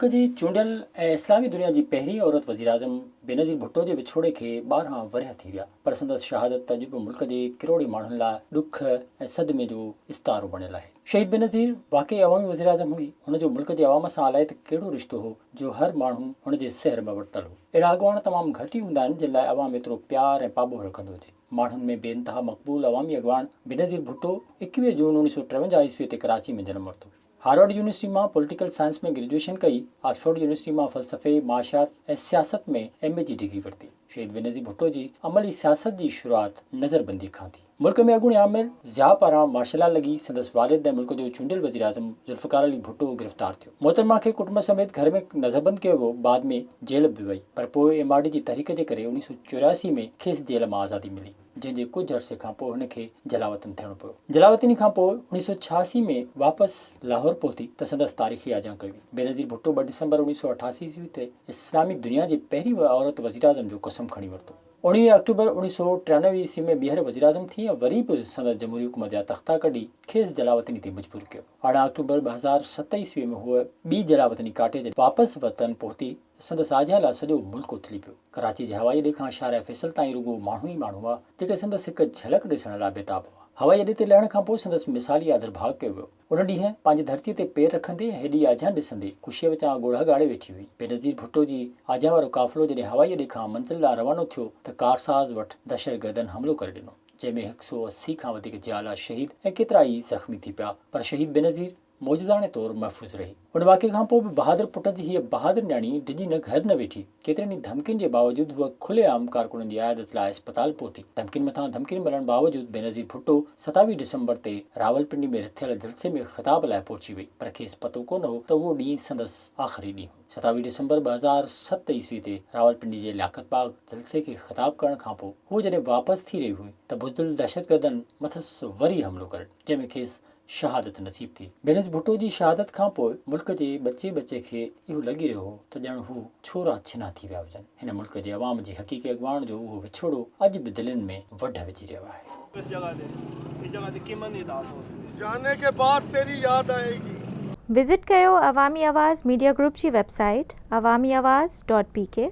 मुल्क जी चूंडियल ऐं इस्लामी दुनिया जी पहिरीं औरत वज़ीर-आज़म बेनज़ीर भुट्टो जे विछोड़े खे 12 वरिया थी विया, पर संदसि शहादत तजुर्बो मुल्क जे किरोड़े माण्हुनि लाइ ॾुख ऐं सदमे जो इस्तारो बणियल आहे। शहीद बेनज़ीर वाक़ई अवामी वज़ीर-आज़म हुई। हुन जो मुल्क जे अवाम सां अलाए त कहिड़ो रिश्तो हो जो हर माण्हू हुन जे सहर में वरितल हो। अहिड़ा अॻवान तमामु घटि ई हूंदा आहिनि जिन लाइ अवाम एतिरो प्यार ऐं पाबो रखंदो हुजे। माण्हुनि में बेइंतहा मक़बूल अवामी अॻवान बेनज़ीर भुट्टो 21 जून 1953 ईस्वी ते कराची में जनम वरितो। हार्वर्ड यूनिवर्सिटी में पॉलिटिकल साइंस में ग्रेजुएशन कई। ऑक्सफोर्ड यूनिवर्सिटी में फ़लसफ़े, माशियात ऐं सियासत में MA जी डिग्री वरिती। शहीद बेनज़ीर भुट्टो जी अमली सियासत जी शुरूआत नज़रबंदी खां थी। मुल्क में अॻूणे आमिर ज़िया पारां मार्शल लॉ लॻी। संदसि वालिद ऐं मुल्क जो चूंडियल वज़ीर-आज़म ज़ुल्फ़िकार अली भुट्टो गिरफ़्तार थियो। मोहतरमा खे कुटुंब समेत घर में नज़रबंद कयो वियो। बाद में जेल बि वई, पर पोइ MRD जी तहरीक जे करे 1984 में खेसि जेल मां आज़ादी मिली, जंहिंजे कुझु अरसे खां पोइ हुनखे जलावतन थियणो पियो। जलावतनी खां पोइ 1986 में वापसि लाहौर पहुती त संदसि तारीख़ी आजा कई। बेनज़ीर भुट्टो 2 दिसंबर 1988 ईस्वी ते इस्लामिक दुनिया जी पहिरीं औरत वज़ीर-आज़म जो कसम खणी वरितो। 19 अक्टूबर 1993 ईस्वी में ॿीहर वज़ीर-आज़म थी ऐं वरी बि संदसि जमहूरी हुकूमत जा तख़्ता कढी खेसि जलावतनी ते मजबूर कयो। 18 अक्टूबर 2007 ईस्वी में हूअ ॿी जलावतनी काटे जे वापसि वतन पहुती। संदसि आजिया लाइ सॼो मुल्क उथली पियो। कराची जे हवाई अॾे खां शारा फैसल ताईं रुगो माण्हू ई माण्हू हुआ जेके संदसि हिकु झलक ॾिसण लाइ बेताब हुआ। हवाई अॾे ते लहण खां पोइ संदसि मिसाली आदरभाग कयो वियो। उन ॾींहुं पंहिंजी धरतीअ ते पेर रखंदे हेॾी आजियां ॾिसंदे ख़ुशीअ विचां ॻोढ़ा ॻाड़े वेठी हुई। बेनज़ीर भुट्टो जी आजियां वारो काफ़िलो जॾहिं हवाई अॾे खां मंज़िल ॾांहुं रवानो थियो त कारसाज़ वटि दहशतगर्दनि हमलो करे ॾिनो, जंहिंमें 180 खां वधीक जियाला शहीद ऐं केतिरा ई ज़ख़्मी थी पिया, पर शहीद बेनज़ीर मौजूदाणे तौरु महफ़ूज़ रही। उन वाक़े खां पोइ बि बहादुर पुट जी हीअ बहादुर न्याणी डिॼी न घर न वेठी। केतिरनि ई धमकियुनि जे बावजूदि हूअ खुलेआम कारकुननि जी आयादत लाइ अस्पताल पहुती। धमकियुनि मथां धमकियुनि मिलण बावजूदि बेनज़ीर भुट्टो 27 दिसंबर ते रावलपिंडी में थियल जलसे में ख़िताब लाइ पहुची वई, पर खेसि पतो कोन हो त उहो ॾींहुं संदसि आख़िरी ॾींहुं हो। 27 दिसंबर 2007 ईस्वी ते रावलपिंडी जे लियाकत बाग जलसे खे ख़िताब करण खां पोइ हूअ जॾहिं वापसि थी रही हुई त बुज़दिल दहशतगर्दनि मथसि वरी हमिलो करे, जंहिंमें खेसि शहादत नसीब थी। बेनज़ीर भुट्टो जी शहादत खां पोइ मुल्क जे बचे खे इहो लॻी रहियो हो त ॼण हू छोरा छिना थी विया हुजनि। हिन मुल्क जे अवाम जे हक़ीक़ी अॻवान जो उहो विछोड़ो अॼु बि दिलनि में वढ विझी रहियो आहे। जाने के बाद तेरी याद आएगी। विज़िट कयो अवामी आवाज़ मीडिया ग्रुप जी वेबसाइट awamiawaz.pk।